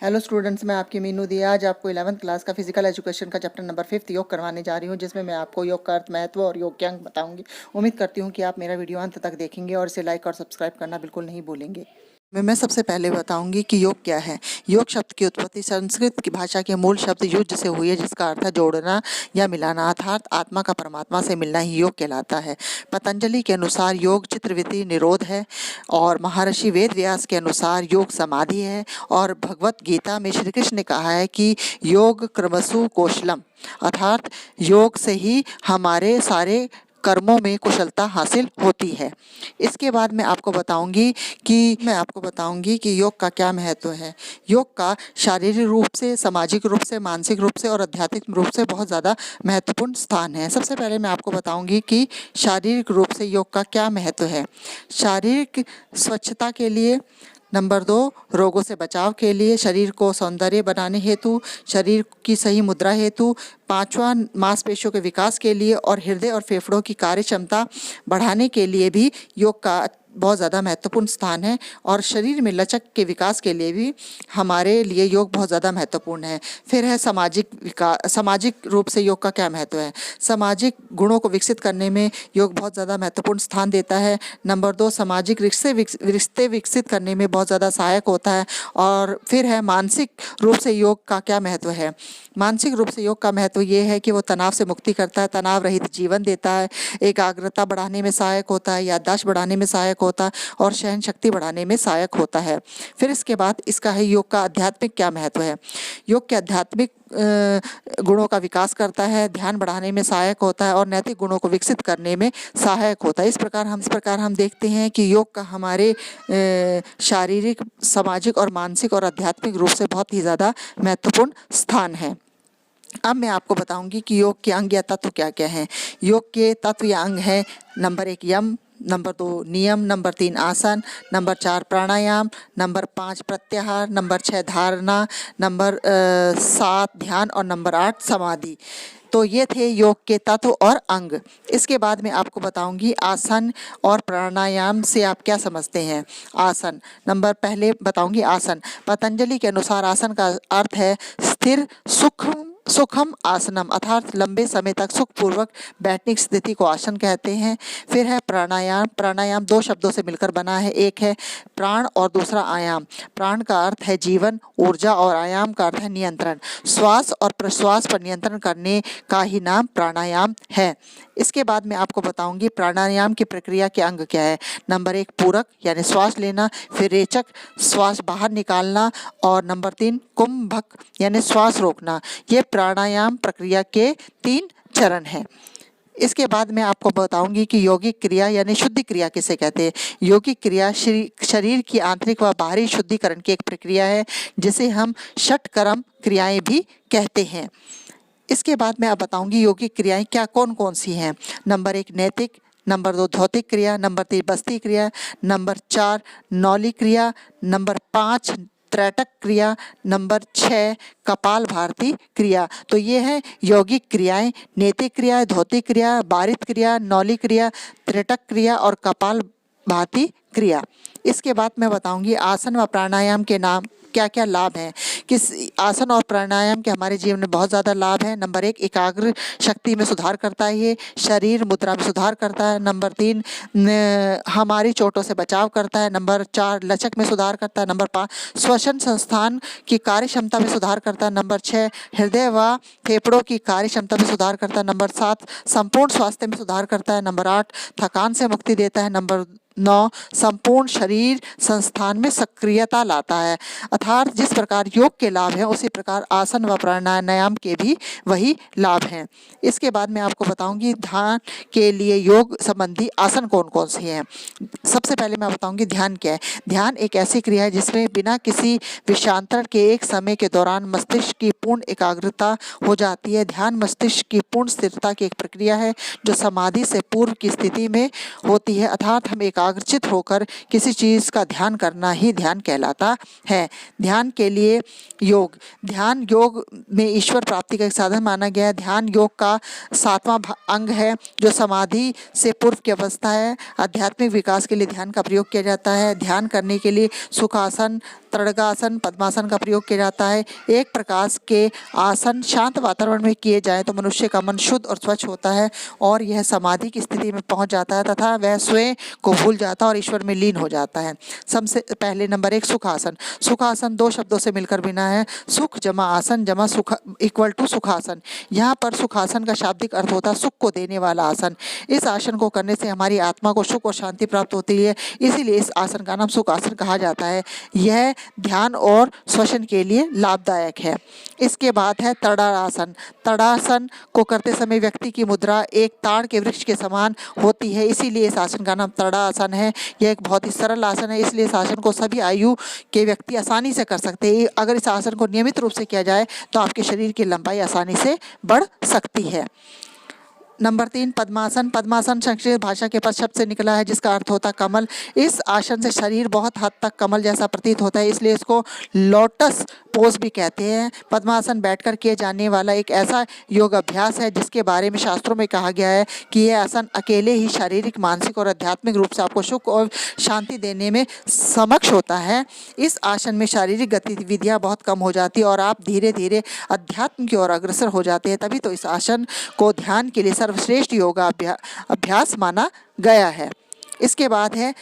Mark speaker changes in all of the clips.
Speaker 1: Hello students, मैं आपकी मीनू दी। आज आपको 11th क्लास का फिजिकल एजुकेशन का चैप्टर नंबर 5 योग करवाने जा रही हूँ, जिसमें मैं आपको योग का अर्थ, महत्व और योग के अंग बताऊंगी। उम्मीद करती हूँ कि आप मेरा वीडियो अंत तक देखेंगे और इसे लाइक और सब्सक्राइब करना बिल्कुल नहीं भूलेंगे। मैं सबसे पहले बताऊंगी कि योग क्या है। योग शब्द की उत्पत्ति संस्कृत की भाषा के मूल शब्द युज से हुई है, जिसका अर्थ है जोड़ना या मिलाना, अर्थात आत्मा का परमात्मा से मिलना ही योग कहलाता है। पतंजलि के अनुसार योग चित्रवृत्ति निरोध है, और महर्षि वेद व्यास के अनुसार योग समाधि है, और भगवत गीता में श्री कृष्ण ने कहा है कि योग क्रमसु कौशलम, अर्थात योग से ही हमारे सारे कर्मों में कुशलता हासिल होती है। इसके बाद मैं आपको बताऊंगी कि योग का क्या महत्व है। योग का शारीरिक रूप से, सामाजिक रूप से, मानसिक रूप से और आध्यात्मिक रूप से बहुत ज़्यादा महत्वपूर्ण स्थान है। सबसे पहले मैं आपको बताऊंगी कि शारीरिक रूप से योग का क्या महत्व है। शारीरिक स्वच्छता के लिए, नंबर 2 रोगों से बचाव के लिए, शरीर को सौंदर्य बनाने हेतु, शरीर की सही मुद्रा हेतु, 5वां मांसपेशियों के विकास के लिए, और हृदय और फेफड़ों की कार्य क्षमता बढ़ाने के लिए भी योग का बहुत ज़्यादा महत्वपूर्ण स्थान है। और शरीर में लचक के विकास के लिए भी हमारे लिए योग बहुत ज़्यादा महत्वपूर्ण है। फिर है सामाजिक रूप से योग का क्या महत्व है। सामाजिक गुणों को विकसित करने में योग बहुत ज़्यादा महत्वपूर्ण स्थान देता है। नंबर 2 सामाजिक रिश्ते विकसित करने में बहुत ज़्यादा सहायक होता है। और फिर है मानसिक रूप से योग का क्या महत्व है। मानसिक रूप से योग का महत्व ये है कि वो तनाव से मुक्ति करता है, तनाव रहित जीवन देता है, एकाग्रता बढ़ाने में सहायक होता है, याददाश्त बढ़ाने में सहायक होता है, और सहन शक्ति बढ़ाने में सहायक होता है। फिर इसके बाद इसका है योग का आध्यात्मिक क्या महत्व है। योग के आध्यात्मिक गुणों का विकास करता है, ध्यान बढ़ाने में सहायक होता है, और नैतिक गुणों को विकसित करने में सहायक होता है। इस प्रकार हम देखते हैं कि योग का हमारे शारीरिक, सामाजिक और मानसिक और आध्यात्मिक रूप से बहुत ही ज़्यादा महत्वपूर्ण स्थान है। अब मैं आपको बताऊंगी कि योग के अंग या तत्व क्या क्या हैं। योग के तत्व या अंग हैं, नंबर 1 यम, नंबर 2 नियम, नंबर 3 आसन, नंबर 4 प्राणायाम, नंबर 5 प्रत्याहार, नंबर 6 धारणा, नंबर 7 ध्यान, और नंबर 8 समाधि। तो ये थे योग के तत्व और अंग। इसके बाद मैं आपको बताऊंगी आसन और प्राणायाम से आप क्या समझते हैं। आसन, नंबर पहले बताऊंगी आसन। पतंजलि के अनुसार आसन का अर्थ है स्थिर सुखम आसनम, अर्थात लंबे समय तक सुखपूर्वक बैठने की स्थिति को आसन कहते हैं। फिर है प्राणायाम। प्राणायाम 2 शब्दों से मिलकर बना है, एक है प्राण और दूसरा आयाम। प्राण का अर्थ है जीवन, ऊर्जा, और आयाम का अर्थ है नियंत्रण। श्वास और प्रश्वास पर नियंत्रण करने का ही नाम प्राणायाम है। इसके बाद मैं आपको बताऊंगी प्राणायाम की प्रक्रिया के अंग क्या है। नंबर 1 पूरक यानी श्वास लेना, फिर रेचक श्वास बाहर निकालना, और नंबर 3 कुंभक यानी श्वास रोकना। ये प्राणायाम प्रक्रिया के 3 चरण हैं। इसके बाद मैं आपको बताऊंगी कि यौगिक क्रिया यानी शुद्धि क्रिया किसे कहते हैं। यौगिक क्रिया शरीर की आंतरिक व बाहरी शुद्धिकरण की एक प्रक्रिया है, जिसे हम षटकर्म क्रियाएं भी कहते हैं। इसके बाद मैं आप बताऊंगी यौगिक क्रियाएं क्या कौन कौन सी हैं। नंबर 1 नैतिक, नंबर 2 धौतिक क्रिया, नंबर 3 बस्ती क्रिया, नंबर 4 नौली क्रिया, नंबर 5 त्रैटक क्रिया, नंबर 6 कपाल भारती क्रिया। तो ये है यौगिक क्रियाएं, नैतिक क्रिया, धौतिक क्रिया, बारित क्रिया, नौली क्रिया, त्रैटक क्रिया और कपाल भारती क्रिया। इसके बाद मैं बताऊंगी आसन व प्राणायाम के नाम क्या क्या लाभ हैं। किस आसन और प्राणायाम के हमारे जीवन में बहुत ज़्यादा लाभ है। नंबर 1 एकाग्र शक्ति में सुधार करता है, ये शरीर मुद्रा में सुधार करता है। नंबर 3 हमारी चोटों से बचाव करता है। नंबर 4 लचक में सुधार करता है। नंबर 5 श्वसन संस्थान की कार्य क्षमता में सुधार करता है। नंबर 6 हृदय व फेफड़ों की कार्य क्षमता में सुधार करता है। नंबर 7 संपूर्ण स्वास्थ्य में सुधार करता है। नंबर 8 थकान से मुक्ति देता है। नंबर 9 संपूर्ण शरीर संस्थान में सक्रियता लाता है। अर्थात जिस प्रकार योग के लाभ हैं, उसी प्रकार आसन व प्राणायाम के भी वही लाभ हैं। इसके बाद मैं आपको बताऊंगी ध्यान के लिए योग संबंधी आसन कौन कौन से हैं। सबसे पहले मैं बताऊंगी ध्यान क्या है। ध्यान एक ऐसी क्रिया है जिसमें बिना किसी विषयांतरण के एक समय के दौरान मस्तिष्क की पूर्ण एकाग्रता हो जाती है। ध्यान मस्तिष्क की पूर्ण स्थिरता की एक प्रक्रिया है, जो समाधि से पूर्व की स्थिति में होती है। अर्थात हम एकाग्रचित होकर किसी चीज़ का ध्यान करना ही ध्यान कहलाता है। ध्यान के लिए योग, ध्यान योग में ईश्वर प्राप्ति का एक साधन माना गया है। ध्यान योग का 7वां अंग है, जो समाधि से पूर्व की अवस्था है। आध्यात्मिक विकास के लिए ध्यान का प्रयोग किया जाता है। ध्यान करने के लिए सुखासन त्रिभुजासन पद्मासन का प्रयोग किया जाता है। एक प्रकार के आसन शांत वातावरण में किए जाए तो मनुष्य का मन शुद्ध और स्वच्छ होता है और यह समाधि की स्थिति में पहुंच जाता है तथा वह स्वयं को भूल जाता है और ईश्वर में लीन हो जाता है। सबसे पहले नंबर 1 सुखासन। सुखासन 2 शब्दों से मिलकर बना है, सुख जमा आसन जमा सुख इक्वल टू सुखासन। यहाँ पर सुखासन का शाब्दिक अर्थ होता है सुख को देने वाला आसन। इस आसन को करने से हमारी आत्मा को सुख और शांति प्राप्त होती है, इसीलिए इस आसन का नाम सुखासन कहा जाता है। यह ध्यान और श्वसन के लिए लाभदायक है। इसके बाद है तड़ासन। तड़ासन को करते समय व्यक्ति की मुद्रा एक ताड़ के वृक्ष के समान होती है, इसीलिए इस आसन का नाम तड़ासन है। यह एक बहुत ही सरल आसन है, इसलिए इस आसन को सभी आयु के व्यक्ति आसानी से कर सकते हैं। अगर इस आसन को नियमित रूप से किया जाए तो आपके शरीर की लंबाई आसानी से बढ़ सकती है। नंबर 3 पद्मासन। पद्मासन संस्कृत भाषा के पद शब्द से निकला है जिसका अर्थ होता है कमल। इस आसन से शरीर बहुत हद तक कमल जैसा प्रतीत होता है, इसलिए इसको लोटस पोज भी कहते हैं। पद्मासन बैठकर किए जाने वाला एक ऐसा योग अभ्यास है जिसके बारे में शास्त्रों में कहा गया है कि यह आसन अकेले ही शारीरिक मानसिक और आध्यात्मिक रूप से आपको सुख और शांति देने में समक्ष होता है। इस आसन में शारीरिक गतिविधियाँ बहुत कम हो जाती है और आप धीरे धीरे अध्यात्म की ओर अग्रसर हो जाते हैं। तभी तो इस आसन को ध्यान के लिए सर्वश्रेष्ठ योगा अभ्यास माना गया है। इसके बाद है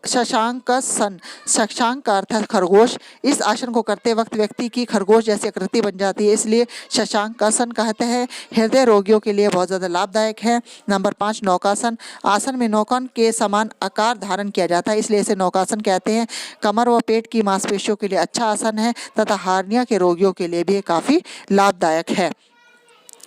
Speaker 1: शशांकासन। शशांक का अर्थ है खरगोश। इस आसन को करते वक्त व्यक्ति की खरगोश जैसी आकृति बन जाती है, इसलिए शशांकासन कहते हैं। हृदय रोगियों के लिए बहुत ज़्यादा लाभदायक है। नंबर 5 नौकासन। आसन में नौकन के समान आकार धारण किया जाता है, इसलिए इसे नौकासन कहते हैं। कमर व पेट की मांसपेशियों के लिए अच्छा आसन है तथा हार्निया के रोगियों के लिए भी काफ़ी लाभदायक है।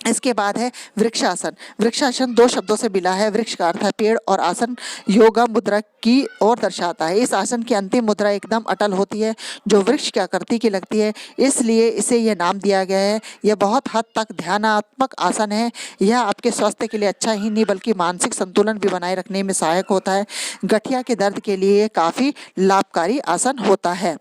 Speaker 1: इसके बाद है वृक्षासन। वृक्षासन 2 शब्दों से मिला है। वृक्ष का अर्थ है पेड़ और आसन योगा मुद्रा की ओर दर्शाता है। इस आसन की अंतिम मुद्रा एकदम अटल होती है जो वृक्ष की आकृति की लगती है, इसलिए इसे यह नाम दिया गया है। यह बहुत हद तक ध्यानात्मक आसन है। यह आपके स्वास्थ्य के लिए अच्छा ही नहीं बल्कि मानसिक संतुलन भी बनाए रखने में सहायक होता है। गठिया के दर्द के लिए काफ़ी लाभकारी आसन होता है।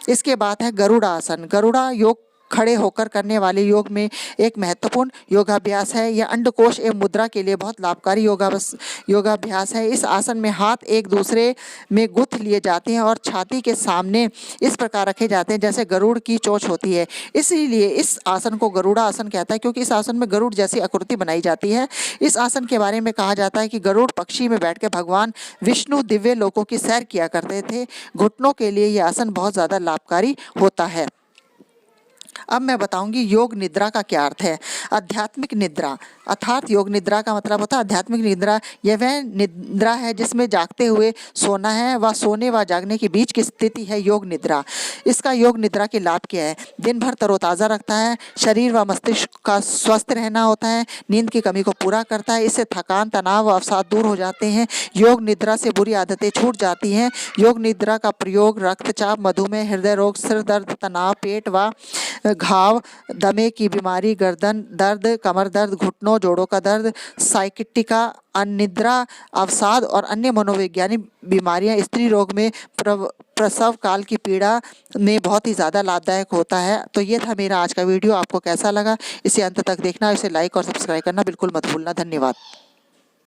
Speaker 1: इसके बाद है गरुड़ा आसन। गरुड़ा योग खड़े होकर करने वाले योग में एक महत्वपूर्ण योगाभ्यास है। यह अंडकोश एवं मुद्रा के लिए बहुत लाभकारी योगाभ्यास है। इस आसन में हाथ एक दूसरे में गुथ लिए जाते हैं और छाती के सामने इस प्रकार रखे जाते हैं जैसे गरुड़ की चोंच होती है, इसीलिए इस आसन को गरुड़ा आसन कहता है क्योंकि इस आसन में गरुड़ जैसी आकृति बनाई जाती है। इस आसन के बारे में कहा जाता है कि गरुड़ पक्षी में बैठ के भगवान विष्णु दिव्य लोकों की सैर किया करते थे। घुटनों के लिए यह आसन बहुत ज़्यादा लाभकारी होता है। अब मैं बताऊंगी योग निद्रा का क्या अर्थ है। आध्यात्मिक निद्रा अर्थात योग निद्रा का मतलब होता है आध्यात्मिक निद्रा। यह वह निद्रा है जिसमें जागते हुए सोना है व सोने व जागने के बीच की स्थिति है योग निद्रा। इसका योग निद्रा के लाभ क्या है? दिन भर तरोताज़ा रखता है, शरीर व मस्तिष्क का स्वस्थ रहना होता है, नींद की कमी को पूरा करता है, इससे थकान तनाव व अवसाद दूर हो जाते हैं। योग निद्रा से बुरी आदतें छूट जाती हैं। योग निद्रा का प्रयोग रक्तचाप, मधुमेह, हृदय रोग, सिर दर्द, तनाव, पेट व घाव, दमे की बीमारी, गर्दन दर्द, कमर दर्द, घुटनों जोड़ों का दर्द, साइकिटिका, अनिद्रा, अवसाद और अन्य मनोवैज्ञानिक बीमारियां, स्त्री रोग में प्रसव काल की पीड़ा में बहुत ही ज़्यादा लाभदायक होता है। तो ये था मेरा आज का वीडियो। आपको कैसा लगा इसे अंत तक देखना, इसे लाइक और सब्सक्राइब करना बिल्कुल मत भूलना। धन्यवाद।